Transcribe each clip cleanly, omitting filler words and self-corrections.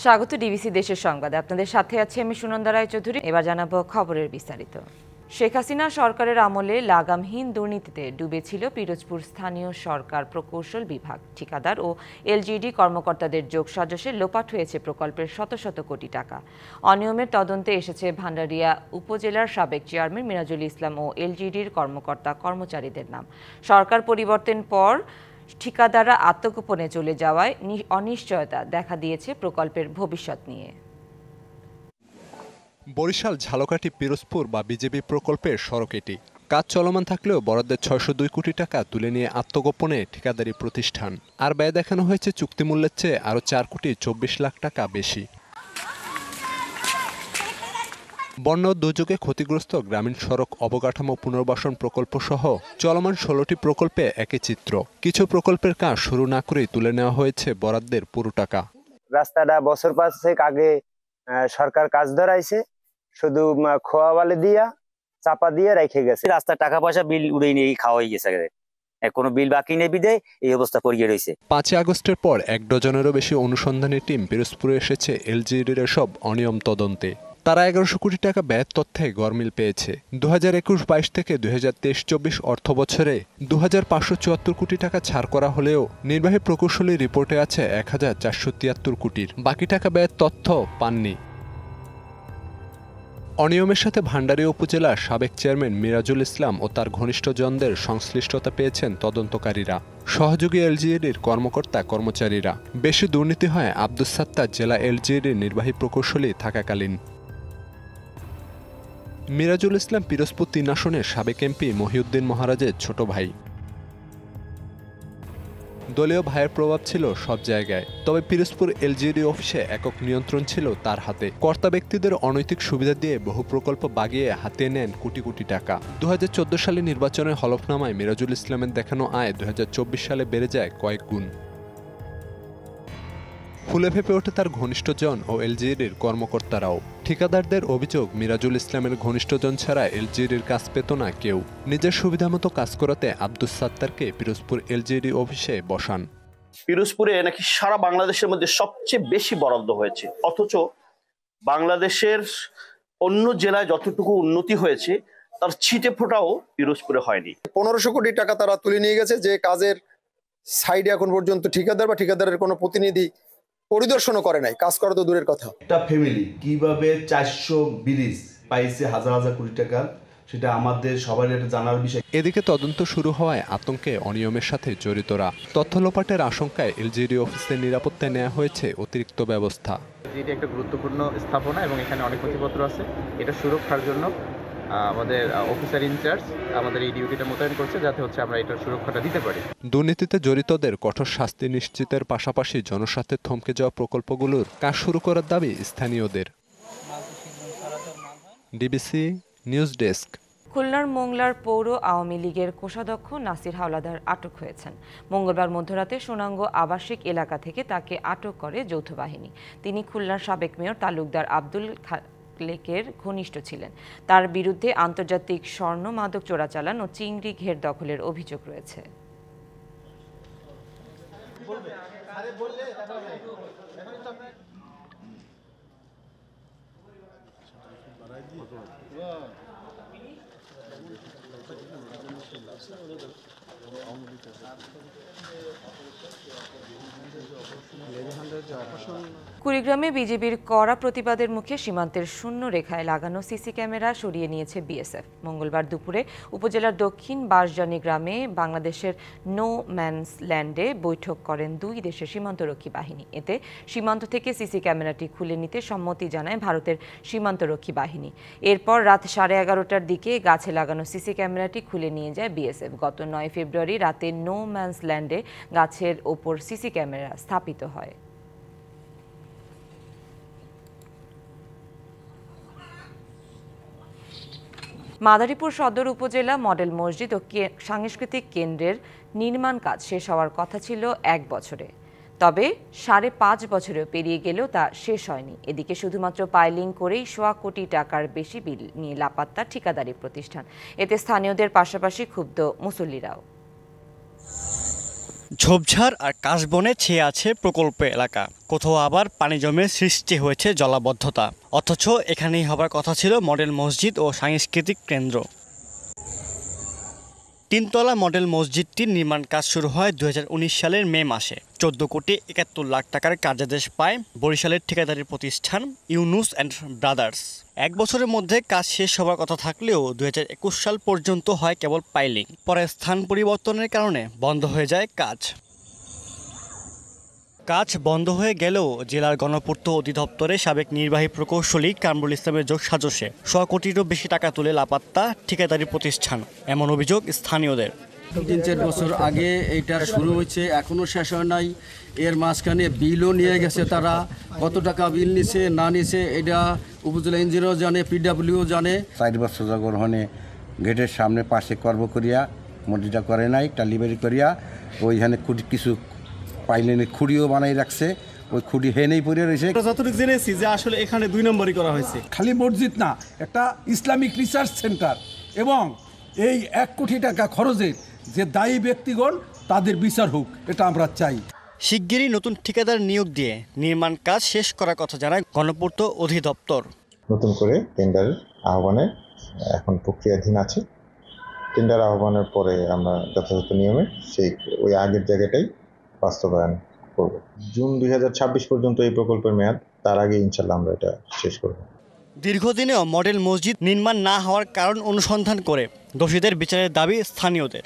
স্বাগত ডিবিসি দেশের সংবাদে। আপনাদের সাথে আছি আমি সুনন্দা রায়চৌধুরী। এবার জানাবো খবরের বিস্তারিত। শেখ হাসিনা সরকারের আমলে লাগামহীন দুর্নীতিতে ডুবেছিল পিরোজপুর স্থানীয় সরকার প্রকৌশল বিভাগ। ঠিকাদার ও এলজিইডি কর্মকর্তাদের যোগসাজশে লোপাট হয়েছে প্রকল্পের শত শত কোটি টাকা। অনিয়মের তদন্তে এসেছে ভান্ডারিয়া উপজেলার সাবেক চেয়ারম্যান মিরাজুল ইসলাম ও এলজিইডির কর্মকর্তা কর্মচারীদের নাম। সরকার পরিবর্তনের পর ঠিকাদাররা আত্মগোপনে চলে যাওয়ায় অনিশ্চয়তা দেখা দিয়েছে প্রকল্পের ভবিষ্যৎ নিয়ে। বরিশাল ঝালকাঠি পিরোজপুর বা বিজেপি প্রকল্পের সড়ক এটি। কাজ চলমান থাকলেও বরাদ্দের ৬০২ কোটি টাকা তুলে নিয়ে আত্মগোপনে ঠিকাদারি প্রতিষ্ঠান। আর ব্যয় দেখানো হয়েছে চুক্তিমূল্যের চেয়ে আরও ৪,২৪,০০,০০০ টাকা বেশি। বন্যা ও দুর্যোগে ক্ষতিগ্রস্ত গ্রামীণ সড়ক অবকাঠামো পুনর্বাসন প্রকল্প সহ চলমান ১৬টি প্রকল্পে একই চিত্র। কিছু প্রকল্পের কাজ শুরু না করেই তুলে নেওয়া হয়েছে বরাদ্দের পুরো টাকা। রাস্তাটা বছর ৫ আগে সরকার কাজ ধরাইছে, শুধু খোয়া বালি দিয়া চাপা দিয়ে রেখে গেছে। রাস্তার টাকা পয়সা বিল উড়ে নিয়ে খাওয়া হয়ে গেছে, কোনো বিল বাকি নেই বিদে এই অবস্থা পড়িয়ে রয়েছে। ৫ আগস্টের পর ১ ডজনেরও বেশি অনুসন্ধানী টিম পিরোজপুরে এসেছে এলজিইডির সব অনিয়ম তদন্তে। তারা ১১০০ কোটি টাকা ব্যয়ের তথ্যে গরমিল পেয়েছে। ২০২১-২২ থেকে ২০২৩-২৪ অর্থ বছরে ২৫৭৪ কোটি টাকা ছাড় করা হলেও নির্বাহী প্রকৌশলী রিপোর্টে আছে ১,৪৭৩ কোটির বাকি টাকা ব্যয়ের তথ্য পাননি। অনিয়মের সাথে ভান্ডারিয়া উপজেলার সাবেক চেয়ারম্যান মিরাজুল ইসলাম ও তার ঘনিষ্ঠজনদের সংশ্লিষ্টতা পেয়েছেন তদন্তকারীরা, সহযোগী এলজিইডির কর্মকর্তা কর্মচারীরা। বেশি দুর্নীতি হয় আব্দুস সাত্তার জেলা এলজিইডির নির্বাহী প্রকৌশলী থাকাকালীন। মিরাজুল ইসলাম পিরোজপুর ৩ আসনের সাবেক এমপি মহিউদ্দিন মহারাজের ছোট ভাই। দলীয় ভাইয়ের প্রভাব ছিল সব জায়গায়, তবে পিরোজপুর এলজিইডি অফিসে একক নিয়ন্ত্রণ ছিল তার হাতে। কর্তা ব্যক্তিদের অনৈতিক সুবিধা দিয়ে বহু প্রকল্প বাগিয়ে হাতিয়ে নেন কোটি কোটি টাকা। ২০১৪ সালে নির্বাচনের হলফনামায় মিরাজুল ইসলামের দেখানো আয় ২০২৪ সালে বেড়ে যায় কয়েক গুণ। ফুলে ফেপে ওঠে তার ঘনিষ্ঠজন ও এলজিইডির কর্মকর্তারাও। ঠিকাদারদের অভিযোগ, মিরাজুল ইসলামের ঘনিষ্ঠজন ছাড়া এলজিইডির কাজ পেত না কেউ। নিজের সুবিধামতো কাজ করাতে আব্দুস সাত্তারকে পিরোজপুর এলজিইডি অফিসে বসান। পিরোজপুরে নাকি সারা বাংলাদেশের মধ্যে সবচেয়ে বেশি বরাদ্দ হয়েছে, অথচ বাংলাদেশের অন্য জেলায় যতটুকু উন্নতি হয়েছে তার ছিটে ফোটাও পিরোজপুরে হয়নি। ১৫০০ কোটি টাকা তারা তুলে নিয়ে গেছে, যে কাজের সাইডে এখন পর্যন্ত ঠিকাদার বা ঠিকাদারের কোনো প্রতিনিধি পরিদর্শনও করে নাই। কাজ করা তো দূরের কথা। একটা ফ্যামিলি কিভাবে ৪০০ ব্রিজ পাইছে হাজার হাজার কোটি টাকা, সেটা আমাদের সবার এটা জানার বিষয়। এদিকে তদন্ত শুরু হওয়ায় আতঙ্কে অনিয়মের সাথে জড়িতরা। তথ্য লোপাটের আশঙ্কায় এলজিইডি অফিসের নিরাপত্তায় নেওয়া হয়েছে অতিরিক্ত ব্যবস্থা। এটি একটা গুরুত্বপূর্ণ স্থাপনা এবং এখানে অনেক নথিপত্র আছে। এটা সুরক্ষার জন্য আমাদের অফিসার ইনচার্জ আমাদের এই ডিউটিটা মোতায়েন করছে, যাতে হচ্ছে আমরা এটার সুরক্ষাটা দিতে পারি। দুর্নীতিতে জড়িতদের কঠোর শাস্তি নিশ্চিতের পাশাপাশি জনস্বার্থে থমকে যাওয়া প্রকল্পগুলোর কাজ শুরু করার দাবি স্থানীয়দের। DBC news desk. খুলনার মোংলার পৌর আওয়ামী লীগের কোষাধ্যক্ষ নাসির হাওলাদার আটক হয়েছেন। মঙ্গলবার মধ্যরাতে সোনাঙ্গ আবাসিক এলাকা থেকে তাকে আটক করে যৌথ বাহিনী। তিনি খুলনার সাবেক মেয়র তালুকদার আব্দুল খালেকের ঘনিষ্ঠ ছিলেন। তার বিরুদ্ধে আন্তর্জাতিক স্বর্ণ মাদক চোরাচালান ও চিংড়ি ঘের দখলের অভিযোগ রয়েছে। কুড়িগ্রামে বিজেপির কড়া প্রতিবাদের মুখে সীমান্তের শূন্য রেখায় লাগানো সিসি ক্যামেরা সরিয়ে নিয়েছে বিএসএফ। মঙ্গলবার দুপুরে উপজেলার দক্ষিণ বাঁশজানি গ্রামে বাংলাদেশের নো ম্যানস ল্যান্ডে বৈঠক করেন দুই দেশের সীমান্তরক্ষী বাহিনী। এতে সীমান্ত থেকে সিসি ক্যামেরাটি খুলে নিতে সম্মতি জানায় ভারতের সীমান্তরক্ষী বাহিনী। এরপর রাত 11:30টার দিকে গাছে লাগানো সিসি ক্যামেরাটি খুলে নিয়ে যায় বিএসএফ। গত ৯ ফেব্রুয়ারি রাতে নো ম্যানস ল্যান্ডে গাছের ওপর সিসি ক্যামেরা স্থাপিত হয়। মাদারীপুর সদর উপজেলা মডেল মসজিদ ও সাংস্কৃতিক কেন্দ্রের নির্মাণ কাজ শেষ হওয়ার কথা ছিল ১ বছরে, তবে ৫.৫ বছরেও পেরিয়ে গেলেও তা শেষ হয়নি। এদিকে শুধুমাত্র পাইলিং করেই ১০০ কোটি টাকার বেশি বিল নিয়ে লাপাত্তা ঠিকাদারি প্রতিষ্ঠান। এতে স্থানীয়দের পাশাপাশি ক্ষুব্ধ মুসল্লিরাও। ঝোপঝাড় আর কাশবনে ছেয়ে আছে প্রকল্প এলাকা, কোথাও আবার পানি জমে সৃষ্টি হয়েছে জলাবদ্ধতা। অথচ এখানেই হবার কথা ছিল মডেল মসজিদ ও সাংস্কৃতিক কেন্দ্র। 3 তলা মডেল মসজিদটির নির্মাণ কাজ শুরু হয় 2019 সালের মে মাসে। 14 কোটি 71 লাখ টাকার কার্যাদেশ পায় বরিশালের ঠিকাদারি প্রতিষ্ঠান ইউনুস অ্যান্ড ব্রাদার্স। 1 বছরের মধ্যে কাজ শেষ হবার কথা থাকলেও 2021 সাল পর্যন্ত হয় কেবল পাইলিং। পরে স্থান পরিবর্তনের কারণে বন্ধ হয়ে যায় কাজ। কাজ বন্ধ হয়ে গেলেও জেলার গণপূর্ত অধিদপ্তরের সাবেক নির্বাহী প্রকৌশলী কামরুল ইসলামের যোগসাজশে 100 কোটিরও বেশি টাকা তুলে লাপাত্তা ঠিকাদারি প্রতিষ্ঠান, এমন অভিযোগ স্থানীয়দের। 3-4 বছর আগে এইটা শুরু হয়েছে, এখনও শেষ হয় নাই। এর মাঝখানে বিলও নিয়ে গেছে, তারা কত টাকা বিল নিছে না নিছে এটা উপজেলা ইঞ্জিনিয়ারও জানে, পিডব্লিউ জানে। 4 বছর গ্রহণে গেটের সামনে পাশে কর্ম করিয়া মসজিদটা করে নাই, টালিবাড়ি করিয়া ওইখানে কিছু পাইলেনে খুঁড়িও বানাই রাখছে, ওই খুঁড়ি হেনেই পড়ে রয়েছে। যতটুকু জেনেছি যে আসলে এখানে 2 নম্বরই করা হয়েছে। খালি মসজিদ না, একটা ইসলামিক রিসার্চ সেন্টার, এবং এই 1 কোটি টাকা খরচের যে দায়ী ব্যক্তিগণ তাদের বিচার হোক, এটা আমরা চাই। শিগগিরই নতুন ঠিকাদার নিয়োগ দিয়ে নির্মাণ কাজ শেষ করার কথা জানায় গণপূর্ত অধিদপ্তর। নতুন করে টেন্ডার আহ্বানের এখন প্রক্রিয়াধীন আছে। টেন্ডার আহ্বানের পরে আমরা যথাযথ নিয়মে ওই আগের জায়গাটাই বাস্তবায়ন করব। জুন 2026 পর্যন্ত এই প্রকল্পের মেয়াদ, তার আগে ইনশাল্লাহ আমরা এটা শেষ করব। দীর্ঘদিনেও মডেল মসজিদ নির্মাণ না হওয়ার কারণ অনুসন্ধান করে দোষীদের বিচারের দাবি স্থানীয়দের।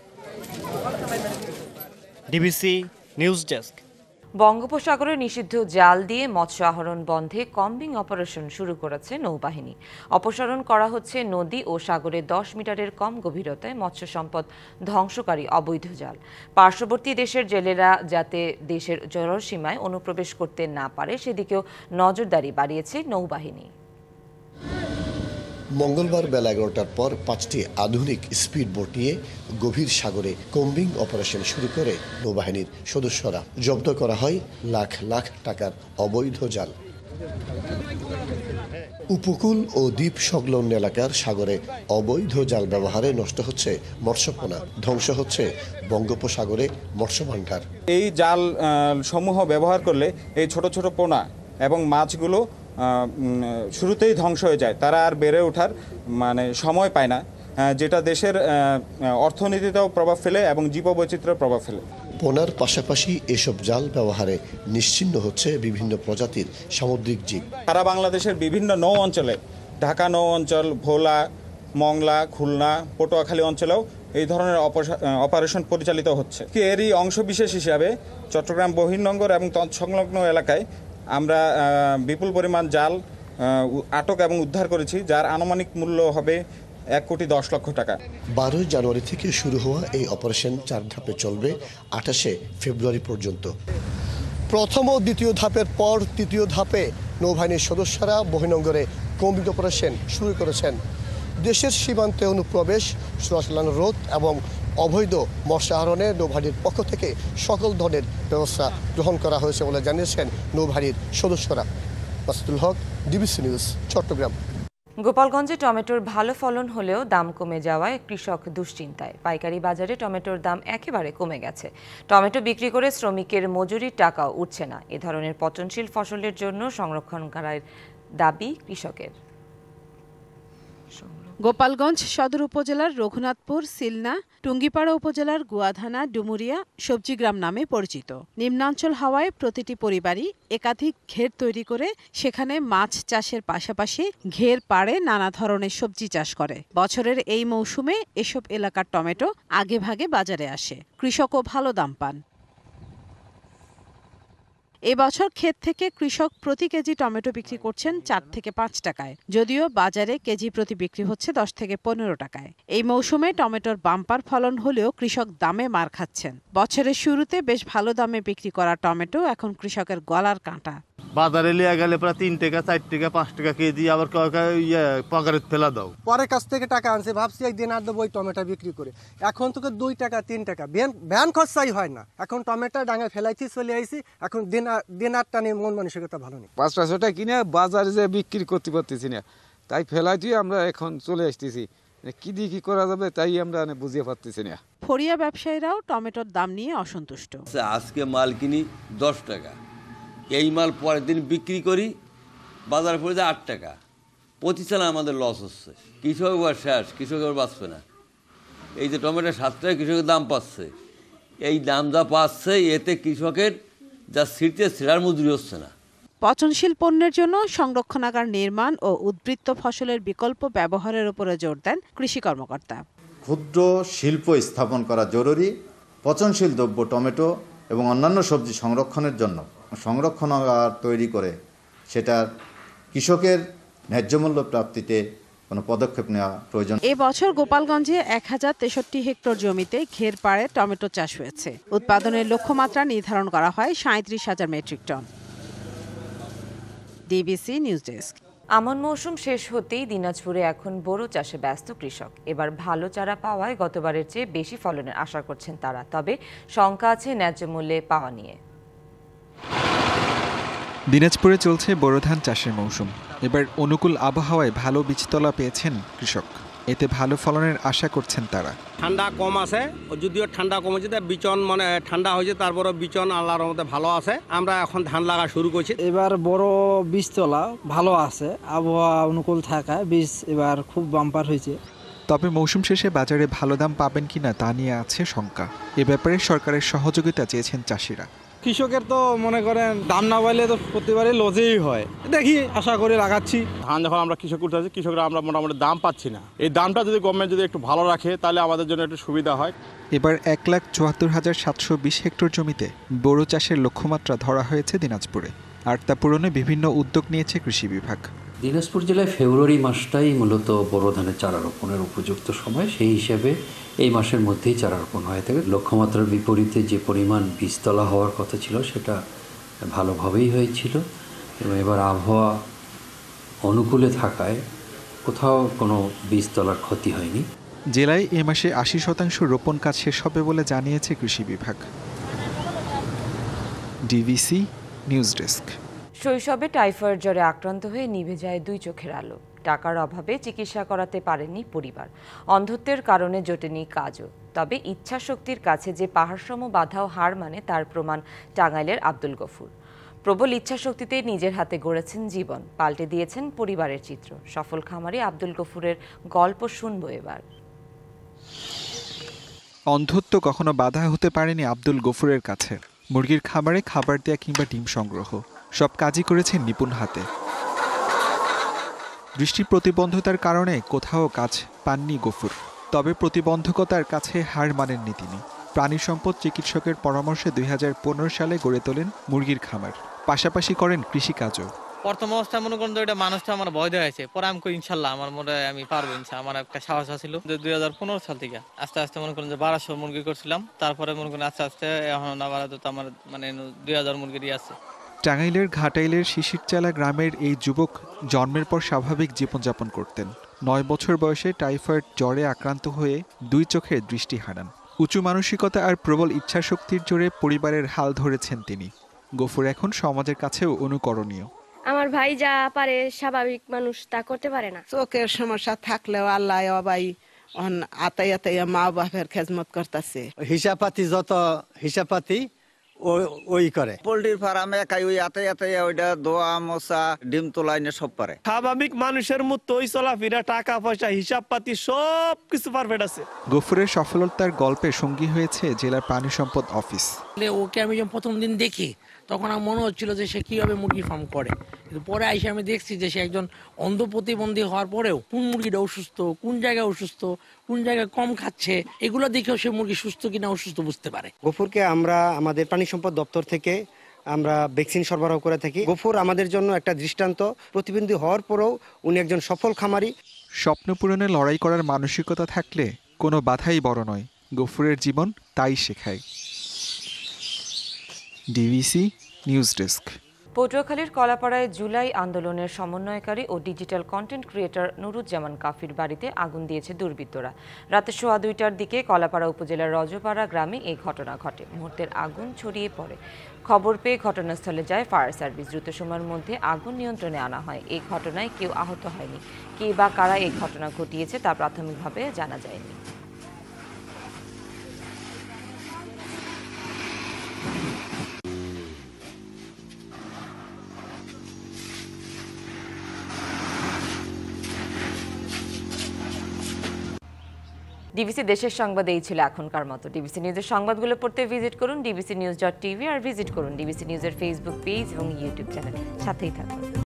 DBC news desk. বঙ্গোপসাগরে নিষিদ্ধ জাল দিয়ে মৎস্য আহরণ বন্ধে কম্বিং অপারেশন শুরু করেছে নৌবাহিনী। অপসারণ করা হচ্ছে নদী ও সাগরে 10 মিটারের কম গভীরতায় মৎস্য সম্পদ ধ্বংসকারী অবৈধ জাল। পার্শ্ববর্তী দেশের জেলেরা যাতে দেশের জলসীমায় অনুপ্রবেশ করতে না পারে সেদিকেও নজরদারি বাড়িয়েছে নৌবাহিনী। মঙ্গলবার বেলা 11টার পর 5টি আধুনিক স্পিড বোট নিয়ে গভীর সাগরে কম্বিং অপারেশন শুরু করে নৌবাহিনীর সদস্যরা। জব্দ করা হয় লাখ লাখ টাকার অবৈধ জাল। উপকূল ও দ্বীপ সংলগ্ন এলাকার সাগরে অবৈধ জাল ব্যবহারে নষ্ট হচ্ছে মৎস্যপোনা, ধ্বংস হচ্ছে বঙ্গোপসাগরে মৎস্য ভাণ্ডার। এই জাল সমূহ ব্যবহার করলে এই ছোট ছোট পোনা এবং মাছগুলো শুরুতেই ধ্বংস হয়ে যায়, তারা আর বেড়ে ওঠার সময় পায় না, যেটা দেশের অর্থনীতিতেও প্রভাব ফেলে এবং জীববৈচিত্র্যের প্রভাব ফেলে। পোনার পাশাপাশি এসব জাল ব্যবহারে নিশ্চিহ্ন হচ্ছে বিভিন্ন প্রজাতির সামুদ্রিক জীব। সারা বাংলাদেশের বিভিন্ন নৌ অঞ্চলে, ঢাকা নৌ অঞ্চল, ভোলা, মংলা, খুলনা, পটুয়াখালী অঞ্চলেও এই ধরনের অপারেশন পরিচালিত হচ্ছে। এরই অংশবিশেষ হিসাবে চট্টগ্রাম বহির্নোঙর এবং তৎসংলগ্ন এলাকায় আমরা বিপুল পরিমাণ জাল আটক এবং উদ্ধার করেছি, যার আনুমানিক মূল্য হবে 1,10,00,000 টাকা। 12 জানুয়ারি থেকে শুরু হওয়া এই অপারেশন 4 ধাপে চলবে 28 ফেব্রুয়ারি পর্যন্ত। প্রথম ও দ্বিতীয় ধাপের পর তৃতীয় ধাপে নৌবাহিনীর সদস্যরা বহির্নোঙরে কম্বিং অপারেশন শুরু করেছেন। দেশের সীমান্তে অনুপ্রবেশ, চোরাচালান রোধ এবং অবৈধ মৎস্য আহরণে নৌবাহিনীর পক্ষ থেকে সকল ধরনের ব্যবস্থা গ্রহণ করা হয়েছে বলে জানিয়েছেন নৌবাহিনীর সদস্যরা। মাসুদুল হক, ডিবিসি নিউজ, চট্টগ্রাম। গোপালগঞ্জে টমেটোর ভালো ফলন হলেও দাম কমে যাওয়ায় কৃষক দুশ্চিন্তায়। পাইকারি বাজারে টমেটোর দাম একেবারে কমে গেছে। টমেটো বিক্রি করে শ্রমিকের মজুরির টাকাও উঠছে না। এ ধরনের পচনশীল ফসলের জন্য সংরক্ষণ করার দাবি কৃষকের। গোপালগঞ্জ সদর উপজেলার রঘুনাথপুর, সিলনা, টুঙ্গিপাড়া উপজেলার গুয়াধানা, ডুমুরিয়া সবজিগ্রাম নামে পরিচিত। নিম্নাঞ্চল হওয়ায় প্রতিটি পরিবারই একাধিক ঘের তৈরি করে সেখানে মাছ চাষের পাশাপাশি ঘের পাড়ে নানা ধরনের সবজি চাষ করে। বছরের এই মৌসুমে এসব এলাকার টমেটো আগেভাগে বাজারে আসে, কৃষকও ভালো দাম পান। এবছর ক্ষেত থেকে কৃষক প্রতি কেজি টমেটো বিক্রি করছেন 4 থেকে 5 টাকায়, যদিও বাজারে কেজি প্রতি বিক্রি হচ্ছে 10 থেকে 15 টাকায়। এই মৌসুমে টমেটোর বাম্পার ফলন হলেও কৃষক দামে মার খাচ্ছেন। বছরের শুরুতে বেশ ভালো দামে বিক্রি করা টমেটো এখন কৃষকের গলার কাঁটা। বাজারে লিয়ে গেলে প্রায় 3 টাকা, 4 টাকা, 5 টাকা কেজি, আবার পকেটে ফেলা দাও। পরের কাছ থেকে টাকা আনছে, ভাবছি একদিন আর দেবো ওই টমেটো বিক্রি করে। এখন তোকে 2 টাকা 3 টাকা ভ্যান খরচাই হয় না। এখন টমেটো ডাঙায় ফেলাইছি, চলে আইছি। এখন দিন আর টানে মন মানসিকতা ভালো নেই। 500 টাকা কিনে বাজারে যে বিক্রি করতে পারতেছি না, তাই ফেলাই দিয়ে আমরা এখন চলে আসতেছি কি দিয়ে কি করা যাবে তাই আমরা বুঝিয়ে পারতেছি না। ফড়িয়া ব্যবসায়ীরাও টমেটোর দাম নিয়ে অসন্তুষ্ট। আজকে মাল কিনি 10 টাকা, এই মাল পরের দিন বিক্রি করি বাজারে পড়ে যায় 8 টাকা, প্রতিষ্ঠানে আমাদের লস হচ্ছে। কৃষক এবার শেষ, কৃষক এবার বাঁচবে না। এই যে টমেটো 7 টাকা কৃষকের দাম পাচ্ছে, এই দাম যা পাচ্ছে এতে কৃষকের যা ছিটতে ছেঁড়ার মজুরি হচ্ছে না। পচনশীল পণ্যের জন্য সংরক্ষণাগার নির্মাণ ও উদ্বৃত্ত ফসলের বিকল্প ব্যবহারের উপরে জোর দেন কৃষি কর্মকর্তা। ক্ষুদ্র শিল্প স্থাপন করা জরুরি। পচনশীল দ্রব্য টমেটো এবং অন্যান্য সবজি সংরক্ষণের জন্য সংরক্ষণাগার তৈরি করে সেটার কৃষকের ন্যায্য মূল্য প্রাপ্তিতে কোনো পদক্ষেপ নেওয়া প্রয়োজন। এবছর গোপালগঞ্জে 1063 হেক্টর জমিতে ঘের পাড়ে টমেটো চাষ হয়েছে। উৎপাদনের লক্ষ্যমাত্রা নির্ধারণ করা হয় 37,000 metric ton. DBC news desk. আমন মৌসুম শেষ হতেই দিনাজপুরে এখন বোরো চাষে ব্যস্ত কৃষক। এবার ভালো চারা পাওয়ায় গতবারের চেয়ে বেশি ফলনের আশা করছেন তারা, তবে শঙ্কা আছে ন্যায্য মূল্যে পাওয়া নিয়ে। দিনাজপুরে চলছে বোরো ধান চাষের মৌসুম। এবার অনুকূল আবহাওয়ায় ভালো বীজতলা পেয়েছেন কৃষক, এতে ভালো ফলনের আশা করছেন তারা। ঠান্ডা কম আছে, যদিও ঠান্ডা কম হয়েছে, বিচন ঠান্ডা হয়েছে, তারপরে বিচন আল্লাহর মধ্যে ভালো আছে। আমরা এখন ধান লাগা শুরু করছি। এবার বড় বীজতলা ভালো আছে, আবহাওয়া অনুকূল থাকায় বীজ এবার খুব বাম্পার হয়েছে। তবে মৌসুম শেষে বাজারে ভালো দাম পাবেন কিনা তা নিয়ে আছে শঙ্কা। এ ব্যাপারে সরকারের সহযোগিতা চেয়েছেন চাষিরা। কৃষকের তো মনে করেন দাম না পাইলে তো প্রতিবারই লজেই হয়, দেখি আশা করে লাগাচ্ছি। ধান যখন আমরা কৃষক করতে আছি, কৃষকরা আমরা মোটামুটি দাম পাচ্ছি না। এই দামটা যদি গভর্নমেন্ট যদি একটু ভালো রাখে তাহলে আমাদের জন্য একটু সুবিধা হয়। এবার 1,74,720 হেক্টর জমিতে বোরো চাষের লক্ষ্যমাত্রা ধরা হয়েছে দিনাজপুরে, আর তা পূরণে বিভিন্ন উদ্যোগ নিয়েছে কৃষি বিভাগ। দিনাজপুর জেলায় ফেব্রুয়ারি মাসটাই মূলত বোরো ধানের চারা রোপণের উপযুক্ত সময়, সেই হিসেবে এই মাসের মধ্যেই চারা রোপণ হয়ে থাকে। লক্ষ্যমাত্রার বিপরীতে যে পরিমাণ বীজতলা হওয়ার কথা ছিল সেটা ভালোভাবেই হয়েছিল, এবং এবার আবহাওয়া অনুকূলে থাকায় কোথাও কোনো বীজতলার ক্ষতি হয়নি। জেলায় এ মাসে 80% রোপণ কাজ শেষ হবে বলে জানিয়েছে কৃষি বিভাগ। DBC news desk. শৈশবে টাইফয়েড জ্বরে আক্রান্ত হয়ে নিভে যায় 2 চোখের আলো। টাকার অভাবে চিকিৎসা করাতে পারেনি পরিবার, অন্ধত্বের কারণে জোটেনি কাজও। তবে ইচ্ছা শক্তির কাছে যে পাহাড়সম বাধাও হার মানে তার প্রমাণ টাঙ্গাইলের আব্দুল গফুর। প্রবল ইচ্ছা শক্তিতে নিজের হাতে গড়েছেন জীবন, পাল্টে দিয়েছেন পরিবারের চিত্র। সফল খামারি আব্দুল গফুরের গল্প শুনবো এবার। অন্ধত্ব কখনো বাধা হতে পারেনি আব্দুল গফুরের কাছে। মুরগির খামারে খাবার দেয়া কিংবা ডিম সংগ্রহ, সব কাজই করেছেন নিপুণ হাতে। দৃষ্টি প্রতিবন্ধতার কারণে কোথাও কাজ পাননি গফুর, তবে প্রতিবন্ধকতার কাছে হার মানেননি তিনি। প্রাণী সম্পদ চিকিৎসকের পরামর্শে 2015 সালে গড়ে তোলেন মুরগির খামার, পাশাপাশি করেন কৃষিকাজও। প্রথম অবস্থায় মনে করেন এটা মানুষটা আমার ভয় দেখাইছে, পরে আমি করি ইনশাল্লাহ আমার মনে হয় আমি পারবো, আমার একটা সাহস ছিল। 2015 সাল থেকে আস্তে আস্তে মনে করেন যে 1200 মুরগি করছিলাম, তারপরে মনে করেন আস্তে আস্তে এখন আবার আমার 2000 মুরগি আছে। টাঙ্গাইলের ঘাটাইলের শিশিরচালা গ্রামের এই যুবক জন্মের পর স্বাভাবিক জীবনযাপন করতেন। 9 বছর বয়সে টাইফয়েড জ্বরে আক্রান্ত হয়ে 2 চোখের দৃষ্টি হারান। উঁচু মানসিকতা আর প্রবল ইচ্ছাশক্তির জোরে পরিবারের হাল ধরেছেন তিনি। গফুর এখন সমাজের কাছেও অনুকরণীয়। আমার ভাই যা পারে স্বাভাবিক মানুষ তা করতে পারে না। চোখের সমস্যা থাকলেও আল্লাহ ভাই আতাই আতাই মা বাপের খেজমত করতেছে। হিসাবপাতি যত হিসাবপাতি ওই করে। পোল্ট্রির ফার্মে একাই ওই আতাই আতাই ওইটা দোয়া মশা ডিম তোলাই না সব পারে। স্বাভাবিক মানুষের মতো ওই চলাফেরা, টাকা পয়সা, হিসাবপাতি সব কিছু পারফেক্ট আছে। গফুরের সফলতার গল্পে সঙ্গী হয়েছে জেলার প্রাণী সম্পদ অফিস। ওকে আমি যখন প্রথম দিন দেখি তখন আমার মনে হচ্ছিল যে সে কিভাবে মুরগি ফার্ম করে, কিন্তু পরে আইসে আমি দেখছি যে সে একজন অন্ধ প্রতিবন্ধী হওয়ার পরেও কোন মুরগিটা অসুস্থ, কোন জায়গায় অসুস্থ, কোন জায়গায় কম খাচ্ছে, এগুলো দেখেও সে মুরগি সুস্থ কিনা অসুস্থ বুঝতে পারে। গফুরকে আমরা আমাদের প্রাণী সম্পদ দপ্তর থেকে আমরা ভ্যাকসিন সরবরাহ করে থাকি। গফুর আমাদের জন্য একটা দৃষ্টান্ত। প্রতিবন্ধী হওয়ার পরেও উনি একজন সফল খামারি। স্বপ্ন পূরণে লড়াই করার মানসিকতা থাকলে কোনো বাধাই বড় নয়, গফুরের জীবন তাই শেখায়। DBC news desk. পটুয়াখালীর কলাপাড়ায় জুলাই আন্দোলনের সমন্বয়কারী ও ডিজিটাল কন্টেন্ট ক্রিয়েটর নুরুজ্জামান কাফির বাড়িতে আগুন দিয়েছে দুর্বৃত্তরা। রাতে 2:15টার দিকে কলাপাড়া উপজেলার রজপাড়া গ্রামে এই ঘটনা ঘটে। মুহূর্তের আগুন ছড়িয়ে পড়ে খবর পেয়ে ঘটনাস্থলে যায় ফায়ার সার্ভিস। দ্রুত সময়ের মধ্যে আগুন নিয়ন্ত্রণে আনা হয়। এই ঘটনায় কেউ আহত হয়নি। কে বা কারা এই ঘটনা ঘটিয়েছে তা প্রাথমিকভাবে জানা যায়নি। ডিবিসি দেশের সংবাদ এই ছিল এখনকার মতো। ডিবিসি নিউজের সংবাদগুলো পড়তে ভিজিট করুন dbcnews.tv আর ভিজিট করুন ডিবিসি নিউজের ফেসবুক পেজ এবং ইউটিউব চ্যানেল। সাথেই থাকুন।